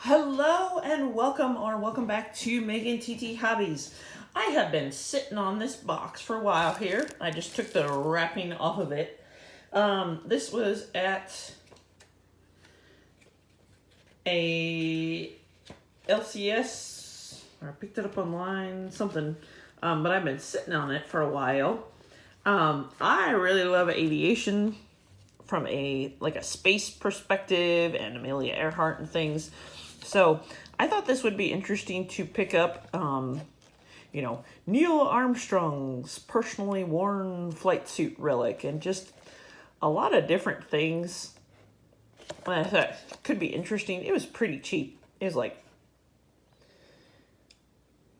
Hello and welcome back to Megan TT Hobbies. I have been sitting on this box for a while here. I just took the wrapping off of it. This was at a LCS, or I picked it up online, something. But I've been sitting on it for a while. I really love aviation from a space perspective and Amelia Earhart and things. So I thought this would be interesting to pick up, Neil Armstrong's personally worn flight suit relic and just a lot of different things. I thought could be interesting. It was pretty cheap. It was like,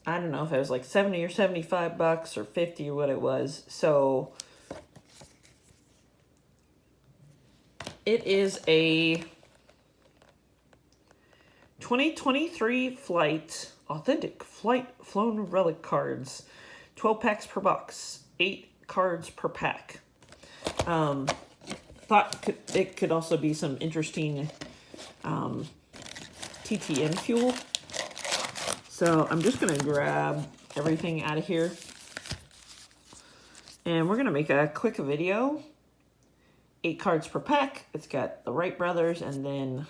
I don't know if it was like 70 or $75 or 50 or what it was. So it is a 2023 flight, authentic flight flown relic cards, 12 packs per box, 8 cards per pack. Thought it could also be some interesting TTM fuel. So I'm just going to grab everything out of here. And we're going to make a quick video. 8 cards per pack. It's got the Wright brothers and then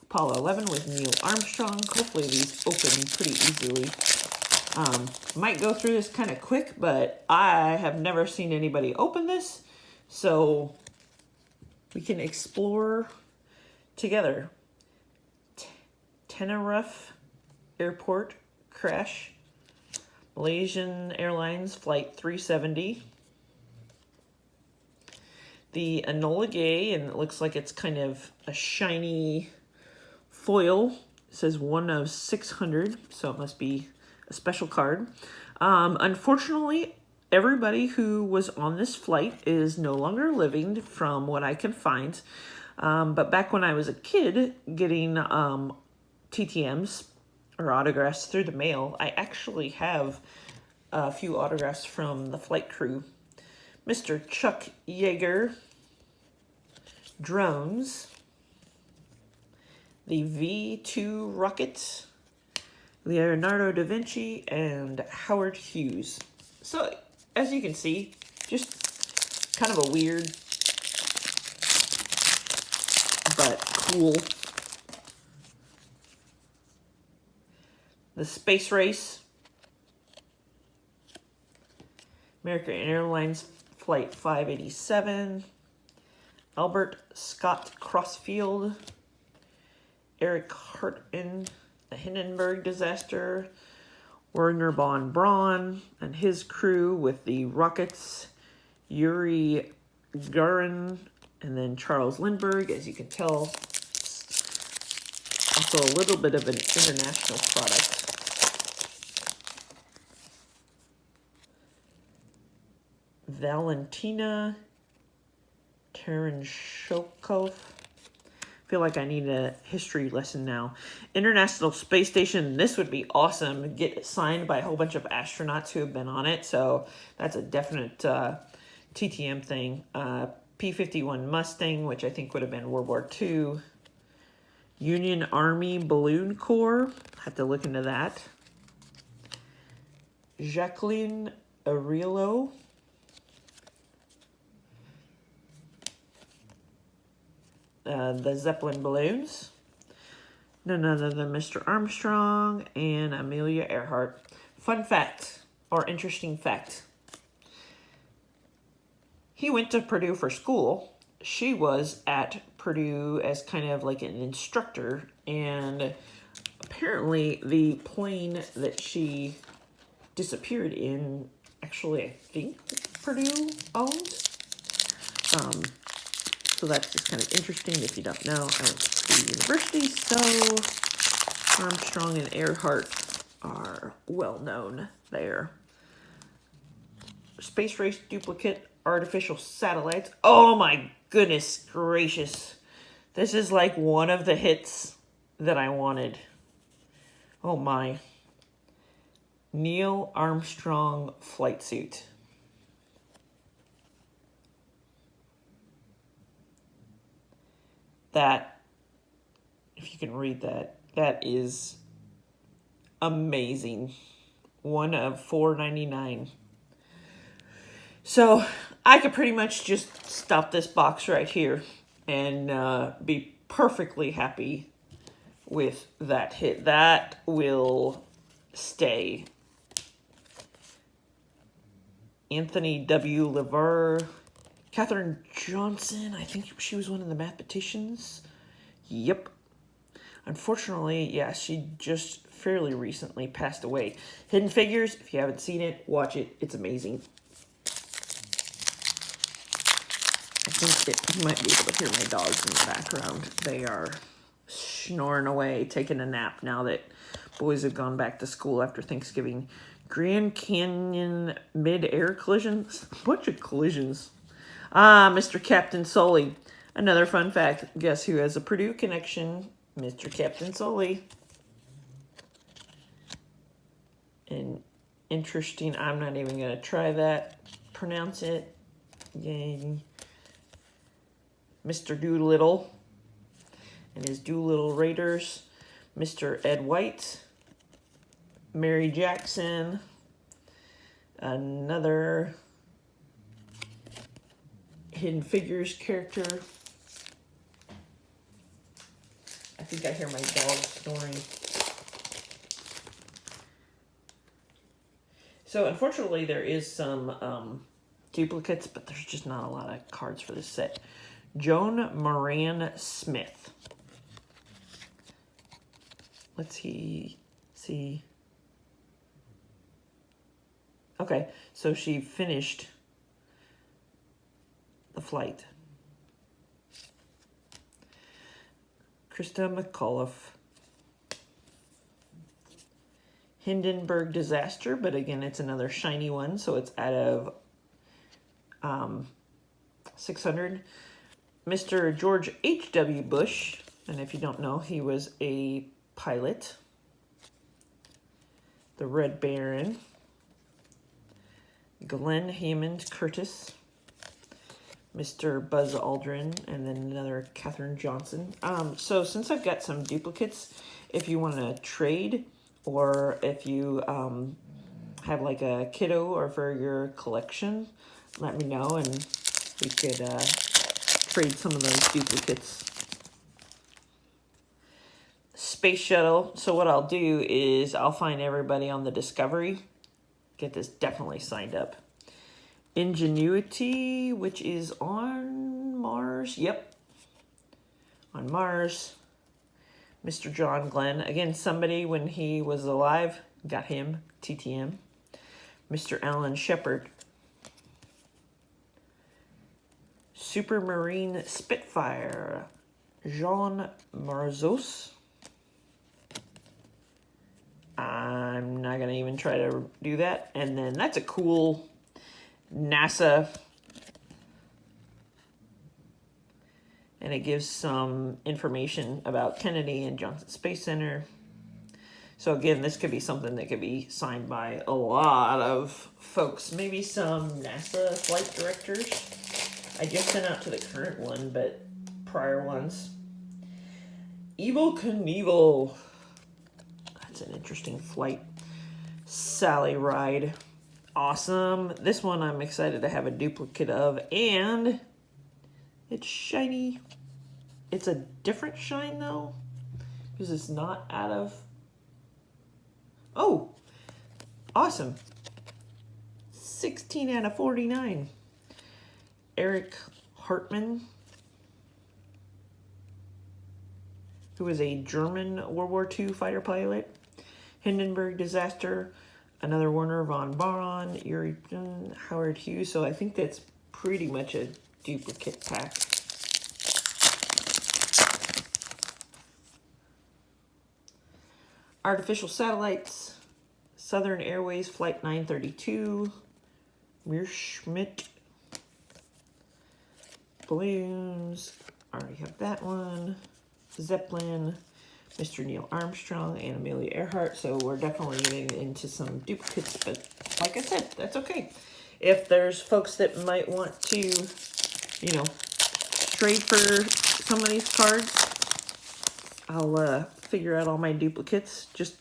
Apollo 11 with Neil Armstrong. Hopefully these open pretty easily. Might go through this kind of quick, but I have never seen anybody open this. So we can explore together. Tenerife Airport crash. Malaysian Airlines Flight 370. The Enola Gay, and it looks like it's kind of a shiny foil. It says 1 of 600, so it must be a special card. Unfortunately, everybody who was on this flight is no longer living from what I can find. But back when I was a kid getting TTMs or autographs through the mail, I actually have a few autographs from the flight crew. Mr. Chuck Yeager drones, the V2 rocket, Leonardo da Vinci, and Howard Hughes. So, as you can see, just kind of a weird but cool. The space race, American Airlines Flight 587, Albert Scott Crossfield, Eric Hartman, the Hindenburg disaster, Werner von Braun and his crew with the rockets, Yuri Gagarin, and then Charles Lindbergh. As you can tell, also a little bit of an international product. Valentina Tereshkov. I feel like I need a history lesson now. International Space Station. This would be awesome to get signed by a whole bunch of astronauts who have been on it. So that's a definite TTM thing. P-51 Mustang, which I think would have been World War II. Union Army Balloon Corps. Have to look into that. Jacqueline Arillo. The Zeppelin balloons. None other than Mr. Armstrong and Amelia Earhart. Fun fact, or interesting fact. He went to Purdue for school. She was at Purdue as kind of like an instructor. And apparently the plane that she disappeared in, actually I think Purdue owned. So that's just kind of interesting if you don't know. I went to Purdue University, so Armstrong and Earhart are well known there. Space Race Duplicate Artificial Satellites. Oh my goodness gracious. This is like one of the hits that I wanted. Oh my. Neil Armstrong flight suit. That you can read that. That is amazing. One of $4.99. So I could pretty much just stop this box right here and be perfectly happy with that hit. That will stay. Anthony W. LeVar, Katherine Johnson, I think she was one of the mathematicians. Yep. Unfortunately, yeah, she just fairly recently passed away. Hidden Figures, if you haven't seen it, watch it. It's amazing. I think you might be able to hear my dogs in the background. They are snoring away, taking a nap now that boys have gone back to school after Thanksgiving. Grand Canyon mid-air collisions. A bunch of collisions. Mr. Captain Sully. Another fun fact. Guess who has a Purdue connection? Mr. Captain Sully. And interesting, I'm not even going to try that. Pronounce it. Yay. Mr. Doolittle and his Doolittle Raiders. Mr. Ed White. Mary Jackson. Another Hidden Figures character. I think I hear my dog snoring. So unfortunately there is some duplicates, but there's just not a lot of cards for this set. Joan Moran Smith. Let's see. Okay, so she finished the flight. Krista McAuliffe. Hindenburg Disaster, but again, it's another shiny one, so it's out of 600. Mr. George H.W. Bush, and if you don't know, he was a pilot. The Red Baron. Glenn Hammond Curtis. Mr. Buzz Aldrin, and then another Katherine Johnson. So since I've got some duplicates, if you want to trade, or if you have like a kiddo or for your collection, let me know and we could trade some of those duplicates. Space Shuttle. So what I'll do is I'll find everybody on the Discovery. Get this definitely signed up. Ingenuity, which is on Mars. Yep. On Mars. Mr. John Glenn. Again, somebody when he was alive. Got him. TTM. Mr. Alan Shepard. Supermarine Spitfire. Jean Marzos. I'm not going to even try to do that. And then that's a cool NASA. And it gives some information about Kennedy and Johnson Space Center. So again, this could be something that could be signed by a lot of folks. Maybe some NASA flight directors. I just sent out to the current one, but prior ones. Evel Knievel. That's an interesting flight. Sally Ride. Awesome. This one I'm excited to have a duplicate of. And it's shiny. It's a different shine though. Because it's not out of... Oh! Awesome. 16 out of 49. Eric Hartmann, who is a German World War II fighter pilot. Hindenburg Disaster, another Werner von Braun, Yuri Howard Hughes. So I think that's pretty much a duplicate pack. Artificial Satellites, Southern Airways Flight 932, Meerschmidt. Balloons, already have that one. Zeppelin, Mr. Neil Armstrong, and Amelia Earhart. So we're definitely getting into some duplicates, but like I said, that's okay. If there's folks that might want to, you know, trade for some of these cards, I'll figure out all my duplicates. Just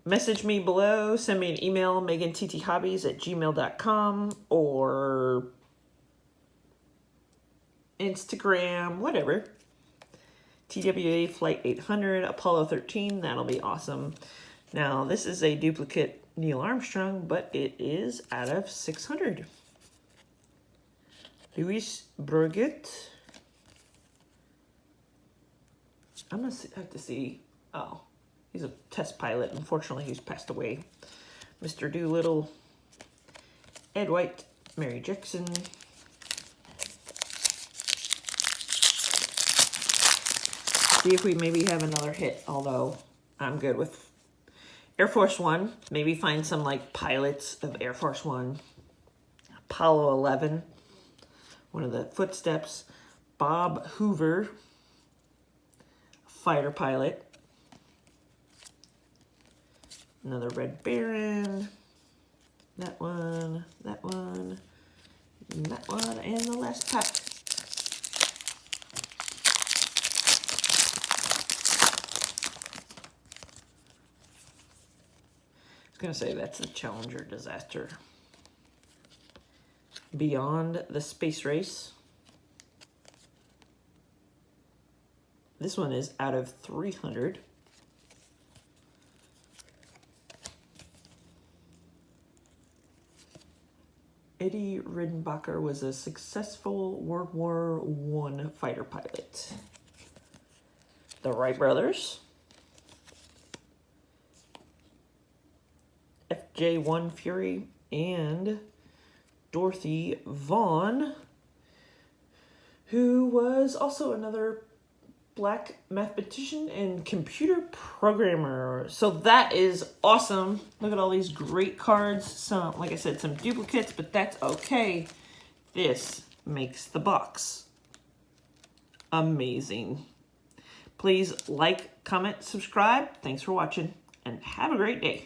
message me below, send me an email, megantthobbies@gmail.com, or Instagram, whatever. TWA Flight 800, Apollo 13, that'll be awesome. Now, this is a duplicate Neil Armstrong, but it is out of 600. Louis Burgett. I'm going to have to see. Oh, he's a test pilot. Unfortunately, he's passed away. Mr. Doolittle. Ed White. Mary Jackson. See if we maybe have another hit, although I'm good with Air Force One. Maybe find some like pilots of Air Force One. Apollo 11. One of the footsteps. Bob Hoover. Fighter pilot. Another Red Baron. That one, that one, that one, and the last pack. I was going to say that's the Challenger disaster. Beyond the Space Race. This one is out of 300. Eddie Ridenbacher was a successful World War I fighter pilot. The Wright brothers. FJ1 Fury and Dorothy Vaughan, who was also another Black mathematician and computer programmer. So that is awesome. Look at all these great cards. Some, like I said, some duplicates, but that's okay. This makes the box amazing. Please like, comment, subscribe. Thanks for watching, and have a great day.